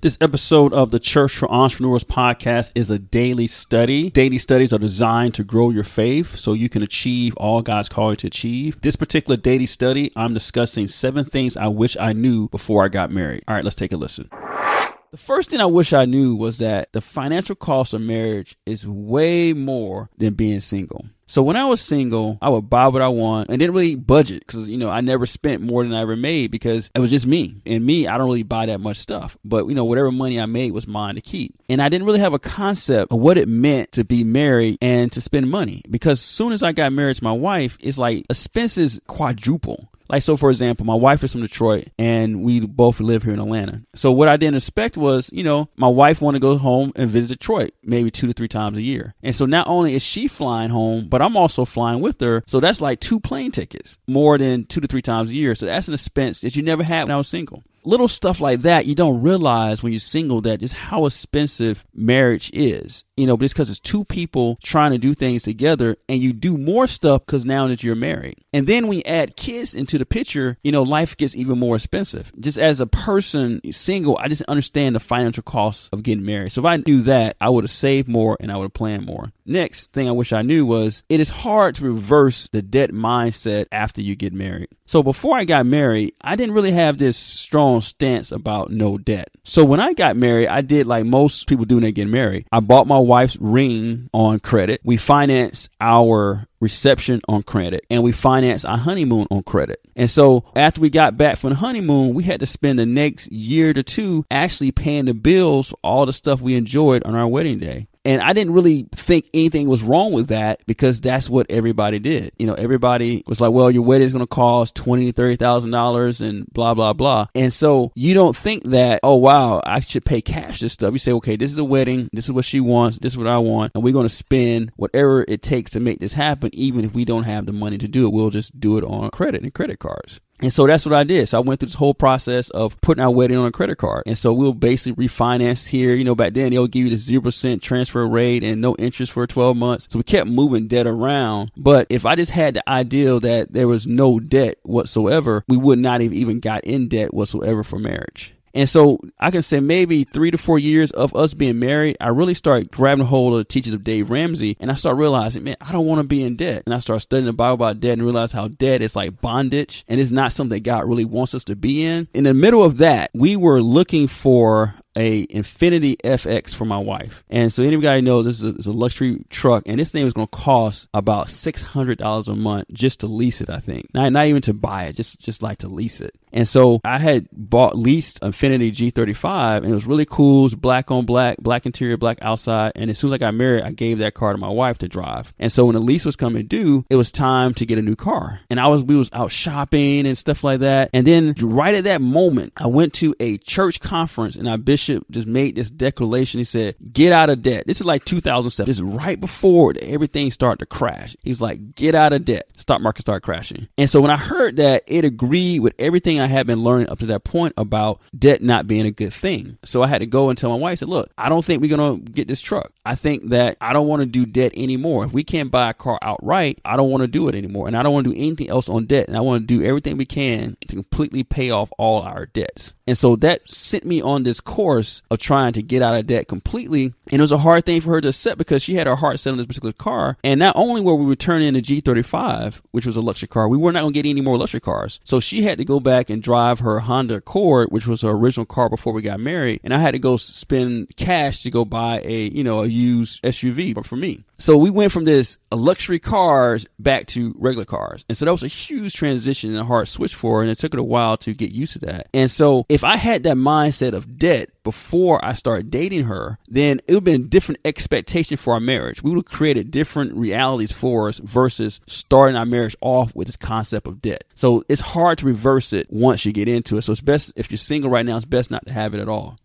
This episode of the Church for Entrepreneurs podcast is a daily study. Daily studies are designed to grow your faith so you can achieve all God's called you to achieve. This particular daily study, I'm discussing 7 things I wish I knew before I got married. All right, let's take a listen. The first thing I wish I knew was that the financial cost of marriage is way more than being single. So when I was single, I would buy what I want and didn't really budget because, I never spent more than I ever made because it was just me. And me, I don't really buy that much stuff. But, whatever money I made was mine to keep. And I didn't really have a concept of what it meant to be married and to spend money. Because as soon as I got married to my wife, it's like expenses quadruple. So for example, my wife is from Detroit and we both live here in Atlanta. So what I didn't expect was, my wife wanted to go home and visit Detroit maybe 2 to 3 times a year. And so not only is she flying home, but I'm also flying with her. So that's like 2 plane tickets more than 2 to 3 times a year. So that's an expense that you never had when I was single. Little stuff like that, you don't realize when you're single that just how expensive marriage is. But it's because it's 2 people trying to do things together and you do more stuff because now that you're married. And then when you add kids into the picture, life gets even more expensive. Just as a person single, I just understand the financial costs of getting married. So if I knew that, I would have saved more and I would have planned more. Next thing I wish I knew was it is hard to reverse the debt mindset after you get married. So before I got married, I didn't really have this strong stance about no debt. So when I got married, I did like most people do when they get married. I bought my wife's ring on credit. We financed our reception on credit and we financed our honeymoon on credit. And so after we got back from the honeymoon, we had to spend the next year to 2 actually paying the bills for all the stuff we enjoyed on our wedding day. And I didn't really think anything was wrong with that because that's what everybody did. Everybody was like, well, your wedding is going to cost $20,000 to $30,000 and blah, blah, blah. And so you don't think that, oh, wow, I should pay cash this stuff. You say, okay, this is a wedding. This is what she wants. This is what I want. And we're going to spend whatever it takes to make this happen. Even if we don't have the money to do it, we'll just do it on credit and credit cards. And so that's what I did. So I went through this whole process of putting our wedding on a credit card. And so we'll basically refinance here. Back then they'll give you the 0% transfer rate and no interest for 12 months. So we kept moving debt around. But if I just had the ideal that there was no debt whatsoever, we would not have even got in debt whatsoever for marriage. And so I can say maybe 3 to 4 years of us being married, I really started grabbing hold of the teachings of Dave Ramsey. And I started realizing, man, I don't want to be in debt. And I started studying the Bible about debt and realized how debt is like bondage. And it's not something that God really wants us to be in. In the middle of that, we were looking for a Infiniti FX for my wife. And so anybody knows this is a luxury truck and this thing was going to cost about $600 a month just to lease it, I think. Not even to buy it, just like to lease it. And so I had leased Infiniti G35 and it was really cool. It was black on black, black interior, black outside. And as soon as I got married, I gave that car to my wife to drive. And so when the lease was coming due, it was time to get a new car. And we was out shopping and stuff like that. And then right at that moment, I went to a church conference and our bishop just made this declaration. He said, get out of debt. This is like 2007. This is right before everything started to crash. He was like, get out of debt. Stock market started crashing. And so when I heard that, it agreed with everything I had been learning up to that point about debt not being a good thing. So I had to go and tell my wife, I said, look, I don't think we're going to get this truck. I think that I don't want to do debt anymore. If we can't buy a car outright, I don't want to do it anymore. And I don't want to do anything else on debt. And I want to do everything we can to completely pay off all our debts. And so that sent me on this course of trying to get out of debt completely. And it was a hard thing for her to accept because she had her heart set on this particular car. And not only were we returning the G35, which was a luxury car, we were not going to get any more luxury cars. So she had to go back and drive her Honda Accord, which was her original car before we got married. And I had to go spend cash to go buy a used SUV for me. So we went from this luxury cars back to regular cars. And so that was a huge transition and a hard switch for her. And it took her a while to get used to that. And so if I had that mindset of debt before I started dating her, then it would have been different expectation for our marriage. We would have created different realities for us versus starting our marriage off with this concept of debt. So it's hard to reverse it once you get into it. So it's best, if you're single right now, it's best not to have it at all.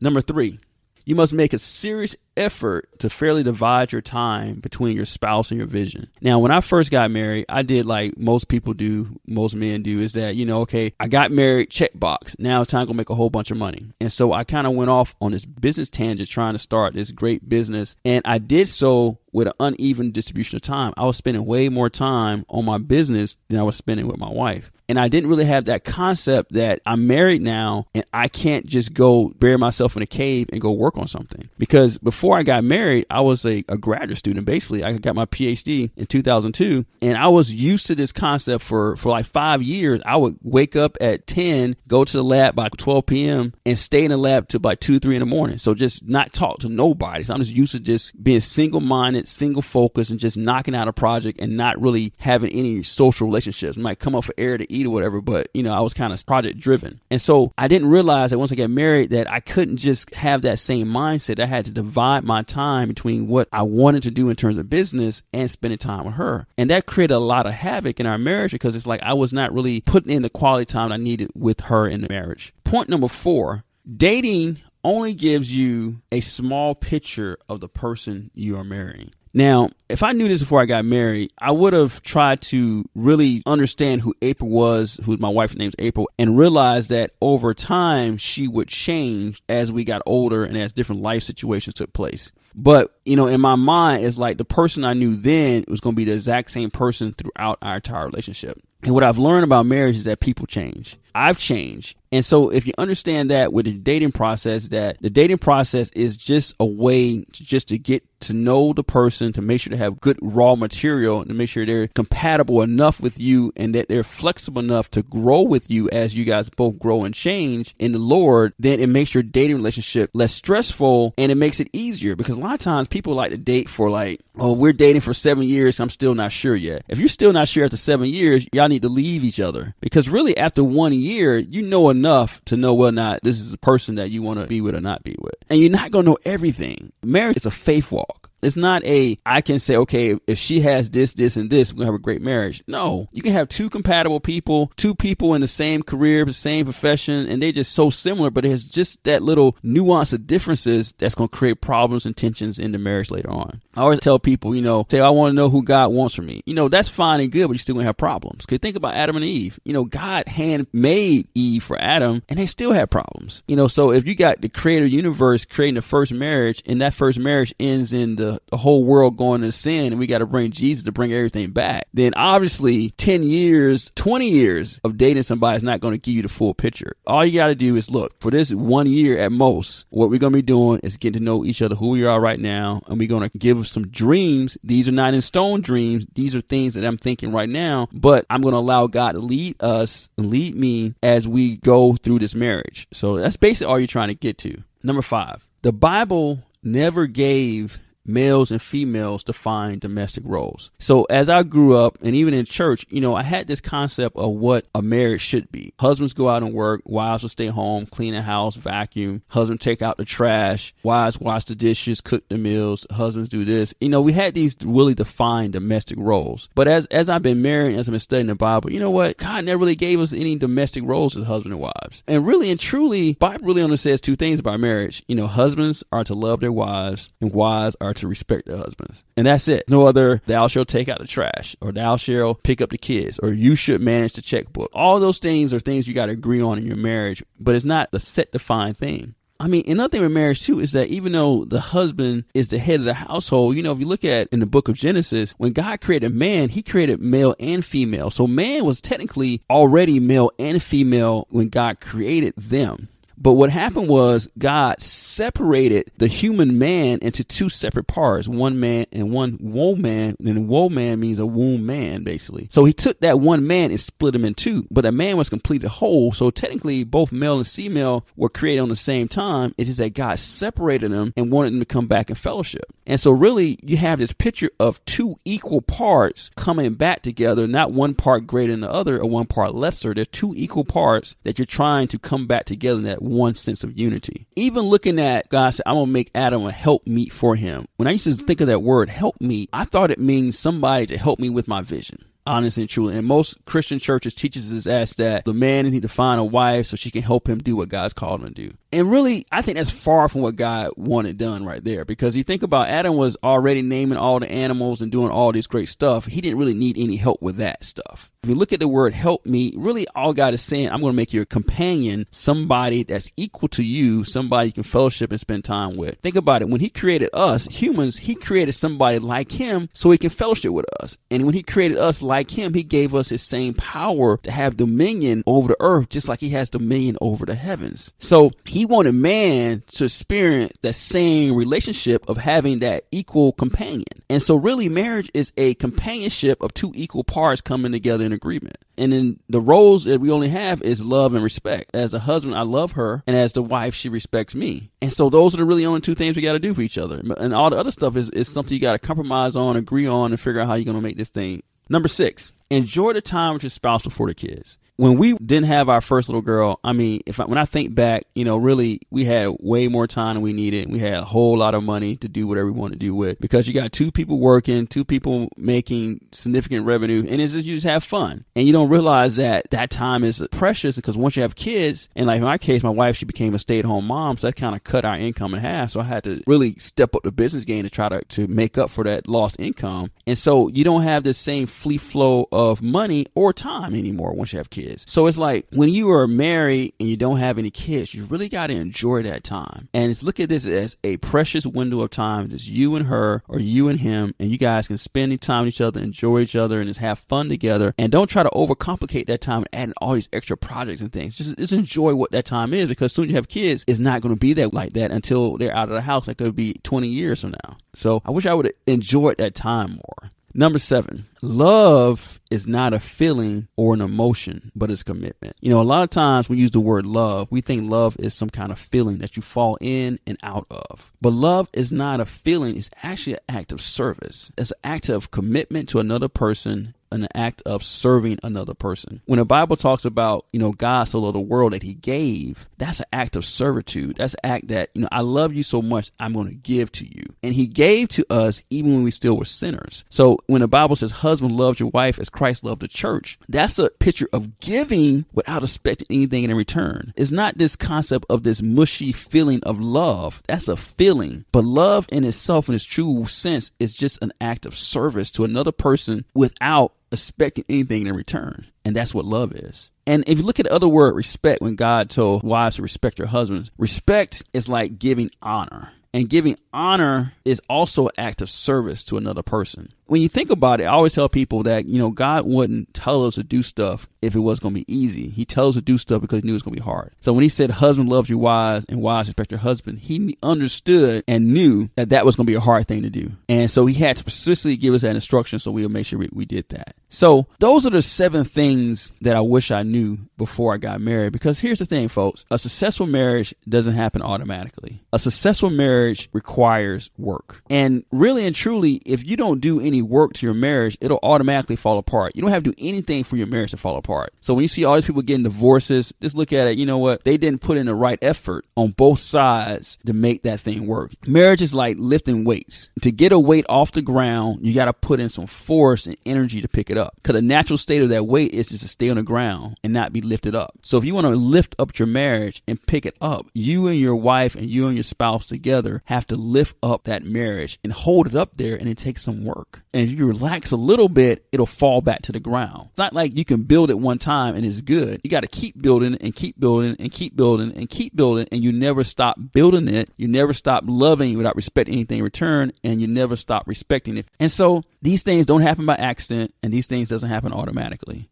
Number 3, you must make a serious effort to fairly divide your time between your spouse and your vision. Now, when I first got married, I did like most people do, most men do, is that, okay, I got married, checkbox. Now it's time to go make a whole bunch of money. And so I kind of went off on this business tangent trying to start this great business. And I did so with an uneven distribution of time. I was spending way more time on my business than I was spending with my wife. And I didn't really have that concept that I'm married now and I can't just go bury myself in a cave and go work on something. Because before I got married, I was a graduate student. Basically, I got my PhD in 2002. And I was used to this concept for like 5 years. I would wake up at 10, go to the lab by 12 p.m. and stay in the lab till like 2, 3 in the morning. So just not talk to nobody. So I'm just used to just being single-minded, single focused, and just knocking out a project and not really having any social relationships. I might come up for air to eat or whatever, but I was kind of project driven. And so I didn't realize that once I got married that I couldn't just have that same mindset. I had to divide my time between what I wanted to do in terms of business and spending time with her. And that created a lot of havoc in our marriage because it's like I was not really putting in the quality time I needed with her in the marriage. Point number 4, dating only gives you a small picture of the person you are marrying. Now, if I knew this before I got married, I would have tried to really understand who April was, who my wife's name's April, and realize that over time she would change as we got older and as different life situations took place. But, in my mind, it's like the person I knew then was going to be the exact same person throughout our entire relationship. And what I've learned about marriage is that people change. I've changed. And so if you understand that with the dating process, that the dating process is just a way to get to know the person, to make sure they have good raw material, and to make sure they're compatible enough with you and that they're flexible enough to grow with you as you guys both grow and change in the Lord, then it makes your dating relationship less stressful and it makes it easier. Because a lot of times people like to date for like, oh, we're dating for 7 years. I'm still not sure yet. If you're still not sure after 7 years, y'all need to leave each other, because really after 1 year, you know enough to know whether or not this is a person that you want to be with or not be with. And you're not going to know everything. Marriage is a faith walk. It's not I can say, okay, if she has this, this, and this, we're going to have a great marriage. No, you can have two compatible people, two people in the same career, the same profession, and they're just so similar, but it's just that little nuance of differences that's going to create problems and tensions in the marriage later on. I always tell people, say, I want to know who God wants from me. That's fine and good, but you're still going to have problems. Because think about Adam and Eve. God handmade Eve for Adam, and they still had problems. So if you got the creator universe creating the first marriage, and that first marriage ends in the whole world going to sin, and we got to bring Jesus to bring everything back, then obviously 10 years, 20 years of dating somebody is not going to give you the full picture. All you got to do is look for this 1 year at most. What we're going to be doing is getting to know each other, who we are right now, and we're going to give some dreams. These are not in stone dreams. These are things that I'm thinking right now, but I'm going to allow God to lead us, lead me as we go through this marriage. So that's basically all you're trying to get to. Number 5, the Bible never gave males and females define domestic roles. So as I grew up, and even in church, I had this concept of what a marriage should be. Husbands go out and work, wives will stay home, clean the house, vacuum, husband take out the trash, wives wash the dishes, cook the meals, husbands do this. We had these really defined domestic roles. But as I've been married, as I've been studying the Bible, you know what? God never really gave us any domestic roles as husband and wives. And really and truly, Bible really only says two things about marriage. Husbands are to love their wives, and wives are to respect their husbands. And that's it. No other, thou shalt take out the trash, or thou shalt pick up the kids, or you should manage the checkbook. All those things are things you got to agree on in your marriage, but it's not the set defined thing. Another thing with marriage too is that even though the husband is the head of the household, if you look at in the book of Genesis, when God created man, he created male and female. So man was technically already male and female when God created them. But what happened was God separated the human man into two separate parts, one man and one womb man. And womb man means a womb man, basically. So he took that one man and split him in two. But a man was completed whole. So technically, both male and female were created on the same time. It's just that God separated them and wanted them to come back in fellowship. And so really, you have this picture of two equal parts coming back together, not one part greater than the other or one part lesser. They're two equal parts that you're trying to come back together in that one sense of unity. Even looking at God said, I'm going to make Adam a helpmeet for him. When I used to think of that word helpmeet, I thought it means somebody to help me with my vision. honestly and truly. And most Christian churches teaches us as that the man needs to find a wife so she can help him do what God's called him to do. And really, I think that's far from what God wanted done right there. Because you think about Adam was already naming all the animals and doing all this great stuff. He didn't really need any help with that stuff. If you look at the word help me, really all God is saying, I'm going to make you a companion, somebody that's equal to you, somebody you can fellowship and spend time with. Think about it. When he created us, humans, he created somebody like him so he can fellowship with us. And when he created us like him, he gave us his same power to have dominion over the earth, just like he has dominion over the heavens. So he wanted man to experience that same relationship of having that equal companion. And so really marriage is a companionship of two equal parts coming together in agreement. And then the roles that we only have is love and respect. As a husband, I love her. And as the wife, she respects me. And so those are the really only two things we got to do for each other. And all the other stuff is something you got to compromise on, agree on, and figure out how you're going to make this thing. Number 6, enjoy the time with your spouse before the kids. When we didn't have our first little girl, I mean, when I think back, really, we had way more time than we needed. We had a whole lot of money to do whatever we want to do with, because you got 2 people working, 2 people making significant revenue, and you just have fun. And you don't realize that time is precious, because once you have kids, and like in my case, my wife, she became a stay-at-home mom, so that kind of cut our income in half. So I had to really step up the business game to try to make up for that lost income. And so you don't have the same free flow of money or time anymore once you have kids. So it's like when you are married and you don't have any kids, you really got to enjoy that time. And it's look at this as a precious window of time. It's you and her or you and him, and you guys can spend time with each other, enjoy each other, and just have fun together. And don't try to overcomplicate that time and add all these extra projects and things. Just enjoy what that time is, because soon you have kids, it's not going to be that like that until they're out of the house. That could be 20 years from now. So I wish I would have enjoyed that time more. Number 7, love is not a feeling or an emotion, but it's commitment. A lot of times we use the word love. We think love is some kind of feeling that you fall in and out of. But love is not a feeling. It's actually an act of service. It's an act of commitment to another person, an act of serving another person. When the Bible talks about, God so loved the world that he gave, that's an act of servitude. That's an act that, I love you so much, I'm going to give to you. And he gave to us even when we still were sinners. So when the Bible says, husband, love your wife as Christ loved the church, that's a picture of giving without expecting anything in return. It's not this concept of this mushy feeling of love. That's a feeling. But love in itself, in its true sense, is just an act of service to another person without expecting anything in return. And that's what love is. And if you look at the other word, respect, when God told wives to respect your husbands, respect is like giving honor. And giving honor is also an act of service to another person. When you think about it, I always tell people that, God wouldn't tell us to do stuff if it was going to be easy. He tells us to do stuff because he knew it was going to be hard. So when he said, husband loves your wives and wives respect your husband, he understood and knew that was going to be a hard thing to do. And so he had to specifically give us that instruction, so we'll make sure we did that. So those are the 7 things that I wish I knew before I got married. Because here's the thing, folks, a successful marriage doesn't happen automatically. A successful marriage requires work. And really and truly, if you don't do any work to your marriage, it'll automatically fall apart. You don't have to do anything for your marriage to fall apart. So when you see all these people getting divorces, just look at it. You know what? They didn't put in the right effort on both sides to make that thing work. Marriage is like lifting weights. To get a weight off the ground, you got to put in some force and energy to pick it up. Because the natural state of that weight is just to stay on the ground and not be lifted up. So if you want to lift up your marriage and pick it up, you and your wife and you and your spouse together have to lift up that marriage and hold it up there, and it takes some work. And if you relax a little bit, it'll fall back to the ground. It's not like you can build it one time and it's good. You got to keep building and keep building and keep building and keep building, and you never stop building it. You never stop loving without respecting anything in return, and you never stop respecting it. And so these things don't happen by accident, and these things doesn't happen automatically.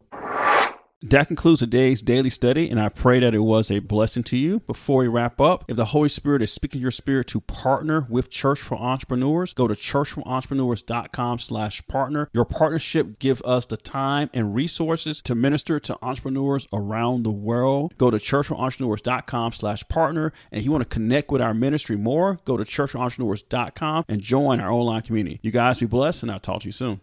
That concludes today's daily study, and I pray that it was a blessing to you. Before we wrap up, if the Holy Spirit is speaking to your spirit to partner with Church for Entrepreneurs, go to churchforentrepreneurs.com/partner. Your partnership gives us the time and resources to minister to entrepreneurs around the world. Go to churchforentrepreneurs.com/partner. And if you want to connect with our ministry more, go to churchforentrepreneurs.com and join our online community. You guys be blessed, and I'll talk to you soon.